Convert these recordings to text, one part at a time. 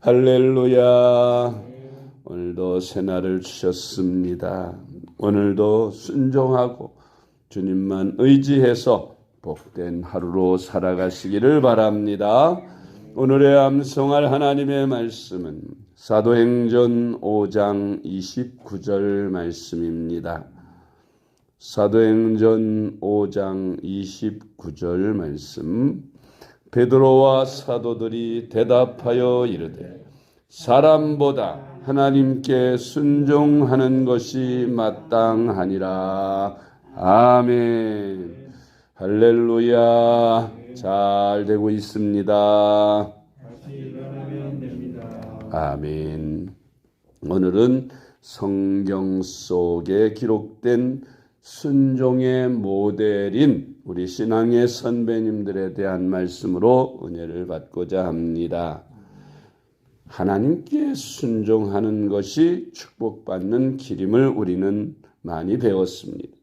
할렐루야. 오늘도 새날을 주셨습니다. 오늘도 순종하고 주님만 의지해서 복된 하루로 살아가시기를 바랍니다. 오늘의 암송할 하나님의 말씀은 사도행전 5장 29절 말씀입니다. 사도행전 5장 29절 말씀. 베드로와 사도들이 대답하여 이르되 사람보다 하나님께 순종하는 것이 마땅하니라. 아멘. 할렐루야. 잘 되고 있습니다. 아멘. 오늘은 성경 속에 기록된 순종의 모델인 우리 신앙의 선배님들에 대한 말씀으로 은혜를 받고자 합니다. 하나님께 순종하는 것이 축복받는 길임을 우리는 많이 배웠습니다.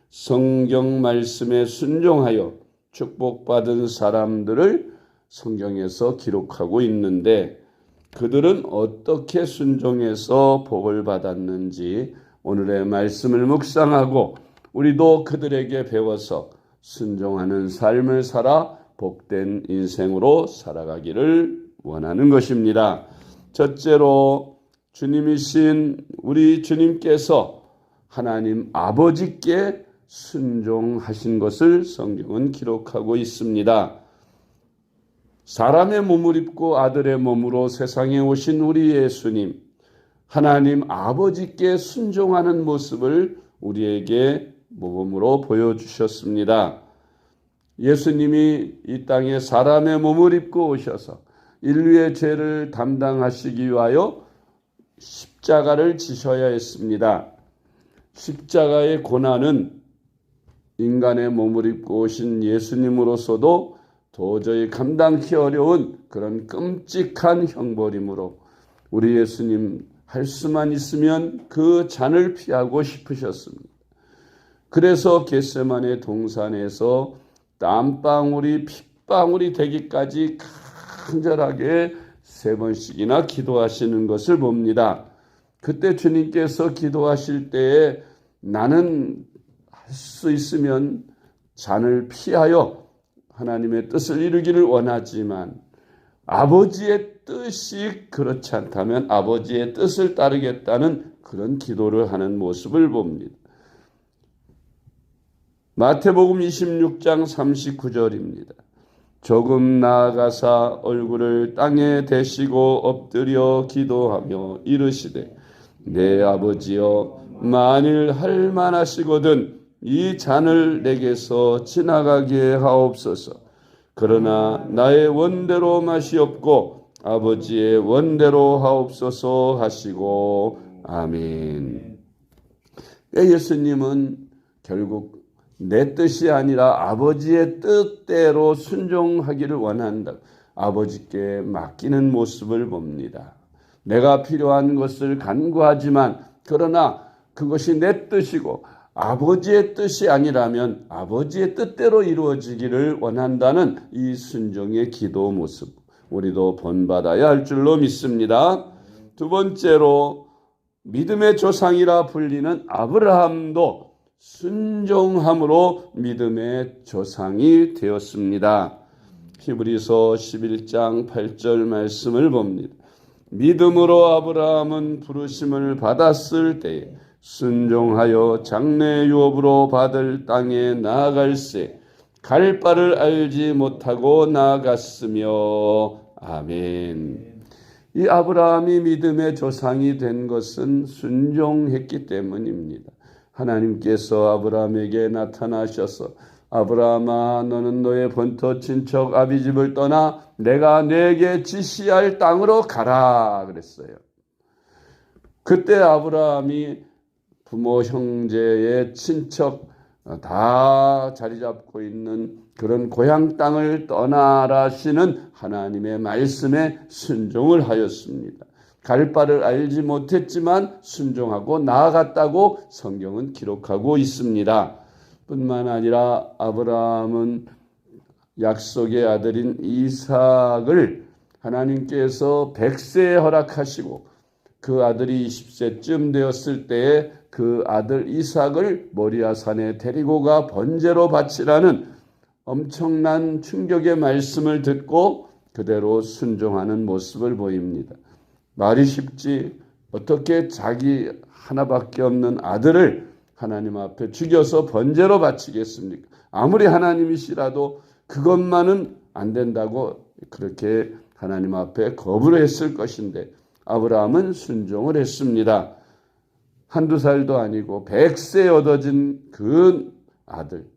성경 말씀에 순종하여 축복받은 사람들을 성경에서 기록하고 있는데 그들은 어떻게 순종해서 복을 받았는지 오늘의 말씀을 묵상하고 우리도 그들에게 배워서 순종하는 삶을 살아 복된 인생으로 살아가기를 원하는 것입니다. 첫째로 주님이신 우리 주님께서 하나님 아버지께 순종하신 것을 성경은 기록하고 있습니다. 사람의 몸을 입고 아들의 몸으로 세상에 오신 우리 예수님, 하나님 아버지께 순종하는 모습을 우리에게 모범으로 보여주셨습니다. 예수님이 이 땅에 사람의 몸을 입고 오셔서 인류의 죄를 담당하시기 위하여 십자가를 지셔야 했습니다. 십자가의 고난은 인간의 몸을 입고 오신 예수님으로서도 도저히 감당하기 어려운 그런 끔찍한 형벌이므로 우리 예수님 할 수만 있으면 그 잔을 피하고 싶으셨습니다. 그래서 겟세마네 동산에서 땀방울이 핏방울이 되기까지 간절하게 3번씩이나 기도하시는 것을 봅니다. 그때 주님께서 기도하실 때에 나는 할 수 있으면 잔을 피하여 하나님의 뜻을 이루기를 원하지만 아버지의 뜻이 그렇지 않다면 아버지의 뜻을 따르겠다는 그런 기도를 하는 모습을 봅니다. 마태복음 26장 39절입니다. 조금 나아가사 얼굴을 땅에 대시고 엎드려 기도하며 이르시되 내 아버지여 만일 할 만하시거든 이 잔을 내게서 지나가게 하옵소서. 그러나 나의 원대로 마시옵고 아버지의 원대로 하옵소서 하시고 아멘. 예수님은 결국 내 뜻이 아니라 아버지의 뜻대로 순종하기를 원한다. 아버지께 맡기는 모습을 봅니다. 내가 필요한 것을 간구하지만 그러나 그것이 내 뜻이고 아버지의 뜻이 아니라면 아버지의 뜻대로 이루어지기를 원한다는 이 순종의 기도 모습 우리도 본받아야 할 줄로 믿습니다. 두 번째로 믿음의 조상이라 불리는 아브라함도 순종함으로 믿음의 조상이 되었습니다. 히브리서 11장 8절 말씀을 봅니다. 믿음으로 아브라함은 부르심을 받았을 때에 순종하여 장래 유업으로 받을 땅에 나아갈새 갈 바를 알지 못하고 나아갔으며 아멘. 이 아브라함이 믿음의 조상이 된 것은 순종했기 때문입니다. 하나님께서 아브라함에게 나타나셔서 아브라함아 너는 너의 본토 친척 아비집을 떠나 내가 네게 지시할 땅으로 가라 그랬어요. 그때 아브라함이 부모 형제의 친척 다 자리 잡고 있는 그런 고향 땅을 떠나라시는 하나님의 말씀에 순종을 하였습니다. 갈 바를 알지 못했지만 순종하고 나아갔다고 성경은 기록하고 있습니다. 뿐만 아니라 아브라함은 약속의 아들인 이삭을 하나님께서 100세에 허락하시고 그 아들이 20세쯤 되었을 때에 그 아들 이삭을 모리아 산에 데리고 가 번제로 바치라는 엄청난 충격의 말씀을 듣고 그대로 순종하는 모습을 보입니다. 말이 쉽지 어떻게 자기 하나밖에 없는 아들을 하나님 앞에 죽여서 번제로 바치겠습니까? 아무리 하나님이시라도 그것만은 안 된다고 그렇게 하나님 앞에 거부를 했을 것인데 아브라함은 순종을 했습니다. 한두 살도 아니고 100세에 얻어진 그 아들,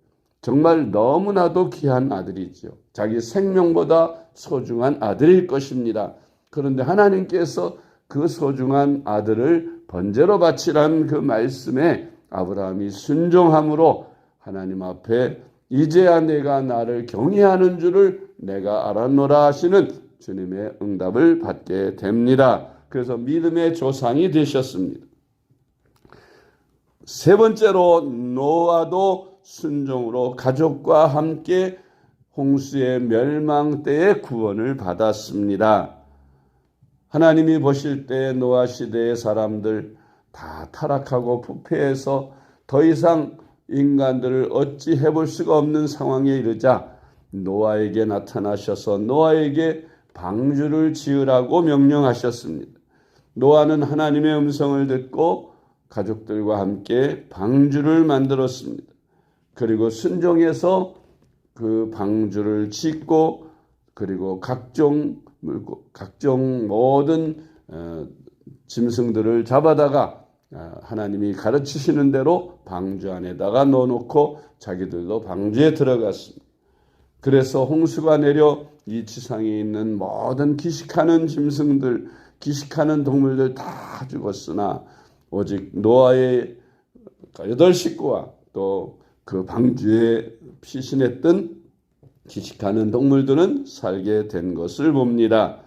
정말 너무나도 귀한 아들이죠. 자기 생명보다 소중한 아들일 것입니다. 그런데 하나님께서 그 소중한 아들을 번제로 바치라는 그 말씀에 아브라함이 순종함으로 하나님 앞에 이제야 내가 나를 경외하는 줄을 내가 알았노라 하시는 주님의 응답을 받게 됩니다. 그래서 믿음의 조상이 되셨습니다. 세 번째로 노아도 순종으로 가족과 함께 홍수의 멸망 때에 구원을 받았습니다. 하나님이 보실 때 노아 시대의 사람들 다 타락하고 부패해서 더 이상 인간들을 어찌 해볼 수가 없는 상황에 이르자 노아에게 나타나셔서 노아에게 방주를 지으라고 명령하셨습니다. 노아는 하나님의 음성을 듣고 가족들과 함께 방주를 만들었습니다. 그리고 순종해서 그 방주를 짓고 그리고 각종 모든 짐승들을 잡아다가 하나님이 가르치시는 대로 방주 안에다가 넣어놓고 자기들도 방주에 들어갔습니다. 그래서 홍수가 내려 이 지상에 있는 모든 기식하는 짐승들, 기식하는 동물들 다 죽었으나 오직 노아의 8 식구와 또 그 방주에 피신했던 기식하는 동물들은 살게 된 것을 봅니다.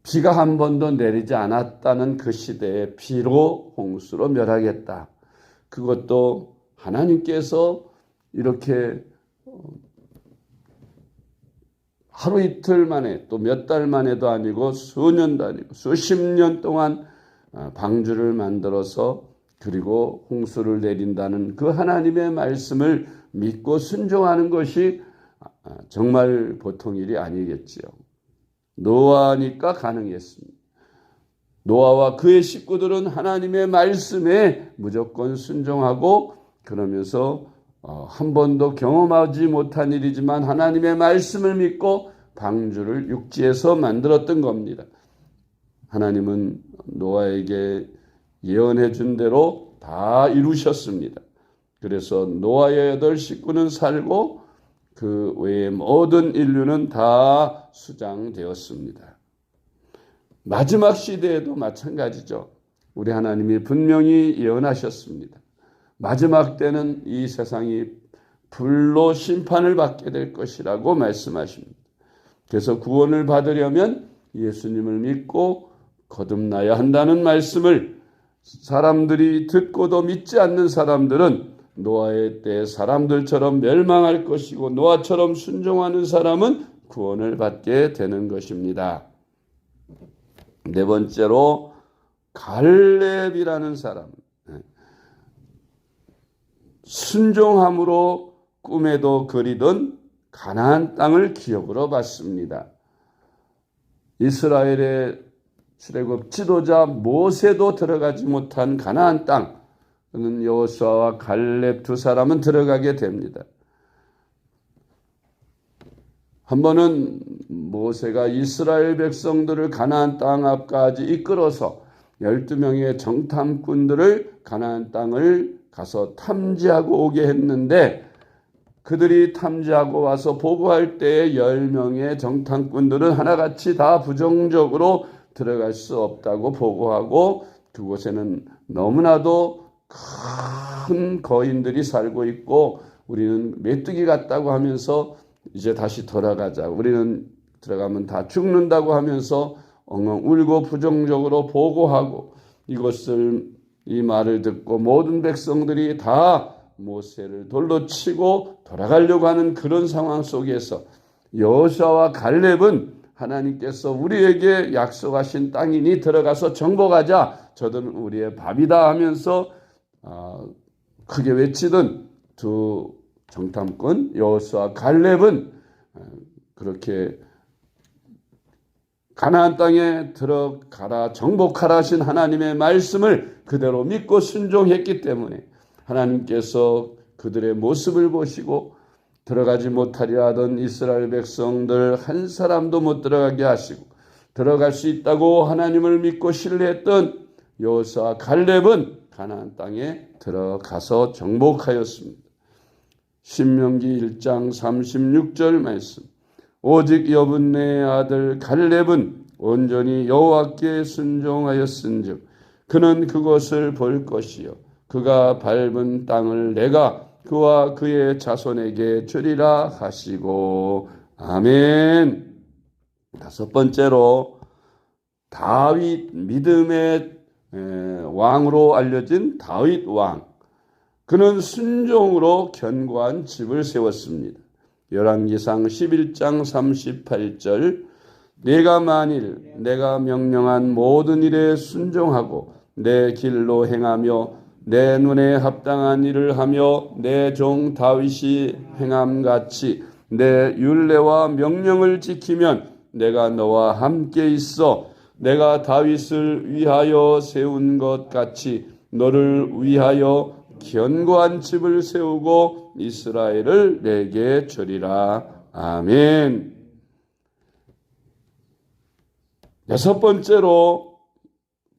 비가 한 번도 내리지 않았다는 그 시대에 비로 홍수로 멸하겠다. 그것도 하나님께서 이렇게 하루 이틀 만에 또 몇 달 만에도 아니고 수년도 아니고 수십 년 동안 방주를 만들어서 그리고 홍수를 내린다는 그 하나님의 말씀을 믿고 순종하는 것이 정말 보통 일이 아니겠지요. 노아니까 가능했습니다. 노아와 그의 식구들은 하나님의 말씀에 무조건 순종하고 그러면서 한 번도 경험하지 못한 일이지만 하나님의 말씀을 믿고 방주를 육지에서 만들었던 겁니다. 하나님은 노아에게 예언해 준 대로 다 이루셨습니다. 그래서 노아의 8 식구는 살고 그 외의 모든 인류는 다 수장되었습니다. 마지막 시대에도 마찬가지죠. 우리 하나님이 분명히 예언하셨습니다. 마지막 때는 이 세상이 불로 심판을 받게 될 것이라고 말씀하십니다. 그래서 구원을 받으려면 예수님을 믿고 거듭나야 한다는 말씀을 사람들이 듣고도 믿지 않는 사람들은 노아의 때 사람들처럼 멸망할 것이고 노아처럼 순종하는 사람은 구원을 받게 되는 것입니다. 네 번째로 갈렙이라는 사람. 순종함으로 꿈에도 그리던 가나안 땅을 기업으로 받습니다. 이스라엘의 출애굽 지도자 모세도 들어가지 못한 가나안 땅은 여호수아와 갈렙 2 사람은 들어가게 됩니다. 한 번은 모세가 이스라엘 백성들을 가나안 땅 앞까지 이끌어서 12명의 정탐꾼들을 가나안 땅을 가서 탐지하고 오게 했는데 그들이 탐지하고 와서 보고할 때에 10명의 정탐꾼들은 하나같이 다 부정적으로 들어갈 수 없다고 보고하고 그곳에는 너무나도 큰 거인들이 살고 있고 우리는 메뚜기 같다고 하면서 이제 다시 돌아가자. 우리는 들어가면 다 죽는다고 하면서 엉엉 울고 부정적으로 보고하고 이 말을 듣고 모든 백성들이 다 모세를 돌로 치고 돌아가려고 하는 그런 상황 속에서 여호수아와 갈렙은 하나님께서 우리에게 약속하신 땅이니 들어가서 정복하자, 저들은 우리의 밥이다 하면서 크게 외치던 두 정탐꾼 여호수아 갈렙은 그렇게 가나안 땅에 들어가라 정복하라 하신 하나님의 말씀을 그대로 믿고 순종했기 때문에 하나님께서 그들의 모습을 보시고 들어가지 못하리라 하던 이스라엘 백성들 한 사람도 못 들어가게 하시고 들어갈 수 있다고 하나님을 믿고 신뢰했던 여호수아 갈렙은 가나안 땅에 들어가서 정복하였습니다. 신명기 1장 36절 말씀. 오직 여분네의 아들 갈렙은 온전히 여호와께 순종하였은즉 그는 그것을 볼 것이요 그가 밟은 땅을 내가 그와 그의 자손에게 주리라 하시고. 아멘. 다섯 번째로 다윗, 믿음의 왕으로 알려진 다윗 왕. 그는 순종으로 견고한 집을 세웠습니다. 열왕기상 11장 38절. 내가 만일 내가 명령한 모든 일에 순종하고 내 길로 행하며 내 눈에 합당한 일을 하며 내 종 다윗이 행함같이 내 율례와 명령을 지키면 내가 너와 함께 있어 내가 다윗을 위하여 세운 것 같이 너를 위하여 견고한 집을 세우고 이스라엘을 내게 주리라. 아멘. 여섯 번째로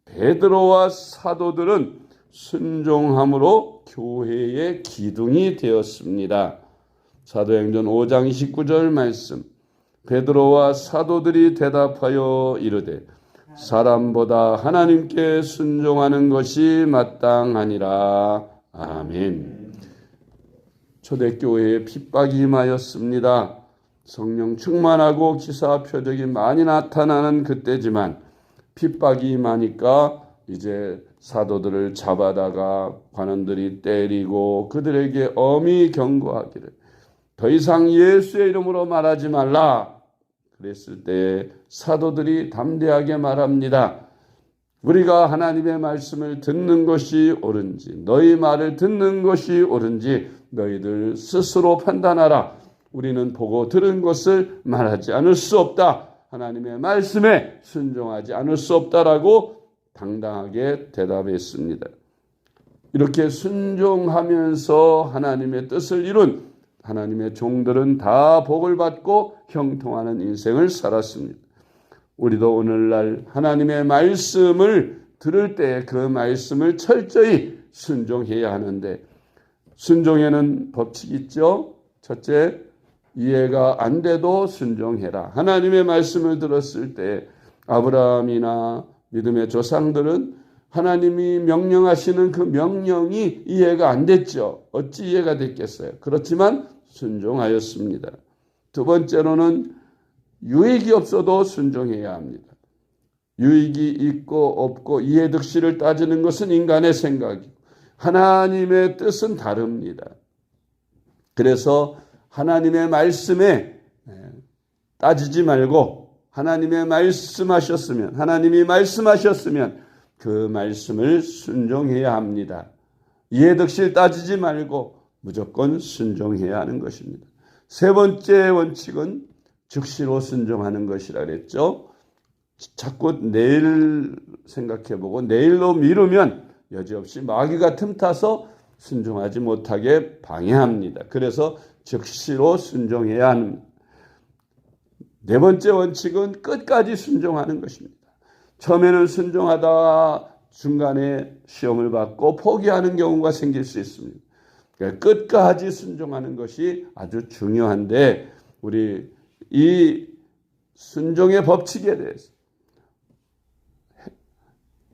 베드로와 사도들은 순종함으로 교회의 기둥이 되었습니다. 사도행전 5장 29절 말씀. 베드로와 사도들이 대답하여 이르되 사람보다 하나님께 순종하는 것이 마땅하니라. 아멘. 초대교회에 핍박이 임하였습니다. 성령 충만하고 기사 표적이 많이 나타나는 그때지만 핍박이 임하니까 이제 사도들을 잡아다가 관원들이 때리고 그들에게 엄히 경고하기를 더 이상 예수의 이름으로 말하지 말라. 그랬을 때 사도들이 담대하게 말합니다. 우리가 하나님의 말씀을 듣는 것이 옳은지 너희 말을 듣는 것이 옳은지 너희들 스스로 판단하라. 우리는 보고 들은 것을 말하지 않을 수 없다. 하나님의 말씀에 순종하지 않을 수 없다라고 당당하게 대답했습니다. 이렇게 순종하면서 하나님의 뜻을 이룬 하나님의 종들은 다 복을 받고 형통하는 인생을 살았습니다. 우리도 오늘날 하나님의 말씀을 들을 때 그 말씀을 철저히 순종해야 하는데 순종에는 법칙이 있죠. 첫째, 이해가 안 돼도 순종해라. 하나님의 말씀을 들었을 때 아브라함이나 믿음의 조상들은 하나님이 명령하시는 그 명령이 이해가 안 됐죠. 어찌 이해가 됐겠어요. 그렇지만 순종하였습니다. 두 번째로는 유익이 없어도 순종해야 합니다. 유익이 있고 없고 이해득실을 따지는 것은 인간의 생각이고 하나님의 뜻은 다릅니다. 그래서 하나님의 말씀에 따지지 말고 하나님이 말씀하셨으면 그 말씀을 순종해야 합니다. 이해득실 따지지 말고 무조건 순종해야 하는 것입니다. 세 번째 원칙은 즉시로 순종하는 것이라 그랬죠. 자꾸 내일 생각해보고 내일로 미루면 여지없이 마귀가 틈타서 순종하지 못하게 방해합니다. 그래서 즉시로 순종해야 합니다. 네 번째 원칙은 끝까지 순종하는 것입니다. 처음에는 순종하다가 중간에 시험을 받고 포기하는 경우가 생길 수 있습니다. 그러니까 끝까지 순종하는 것이 아주 중요한데 우리 이 순종의 법칙에 대해서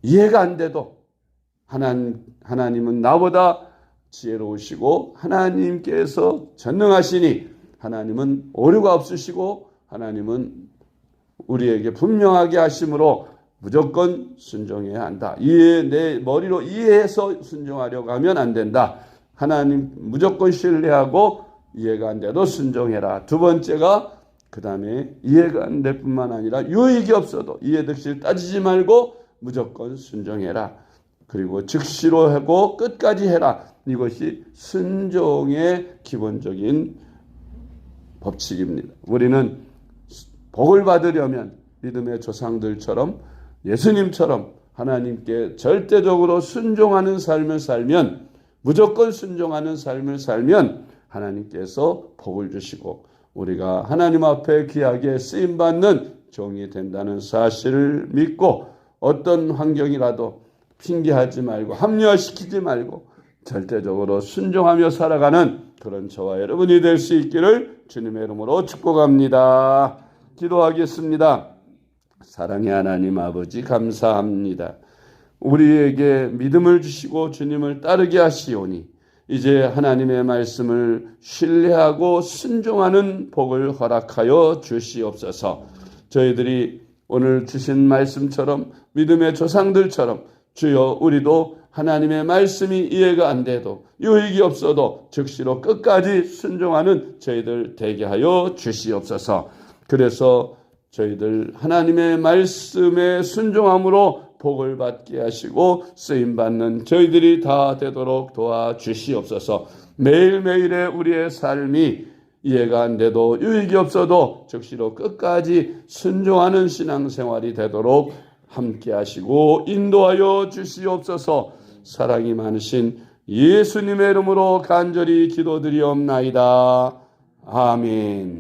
이해가 안 돼도 하나님은 나보다 지혜로우시고 하나님께서 전능하시니 하나님은 오류가 없으시고 하나님은 우리에게 분명하게 하심으로 무조건 순종해야 한다. 내 머리로 이해해서 순종하려고 하면 안 된다. 하나님 무조건 신뢰하고 이해가 안 돼도 순종해라. 두 번째가 그 다음에 이해가 안 될 뿐만 아니라 유익이 없어도 이해득실 따지지 말고 무조건 순종해라. 그리고 즉시로 하고 끝까지 해라. 이것이 순종의 기본적인 법칙입니다. 우리는 복을 받으려면 믿음의 조상들처럼 예수님처럼 하나님께 절대적으로 순종하는 삶을 살면, 무조건 순종하는 삶을 살면 하나님께서 복을 주시고 우리가 하나님 앞에 귀하게 쓰임받는 종이 된다는 사실을 믿고 어떤 환경이라도 핑계하지 말고 합리화시키지 말고 절대적으로 순종하며 살아가는 그런 저와 여러분이 될 수 있기를 주님의 이름으로 축복합니다. 기도하겠습니다. 사랑의 하나님 아버지 감사합니다. 우리에게 믿음을 주시고 주님을 따르게 하시오니 이제 하나님의 말씀을 신뢰하고 순종하는 복을 허락하여 주시옵소서. 저희들이 오늘 주신 말씀처럼 믿음의 조상들처럼 주여 우리도 하나님의 말씀이 이해가 안 돼도 유익이 없어도 즉시로 끝까지 순종하는 저희들 되게 하여 주시옵소서. 그래서 저희들 하나님의 말씀에 순종함으로 복을 받게 하시고 쓰임받는 저희들이 다 되도록 도와주시옵소서. 매일매일의 우리의 삶이 이해가 안 돼도 유익이 없어도 즉시로 끝까지 순종하는 신앙생활이 되도록 함께 하시고 인도하여 주시옵소서. 사랑이 많으신 예수님의 이름으로 간절히 기도드리옵나이다. 아멘.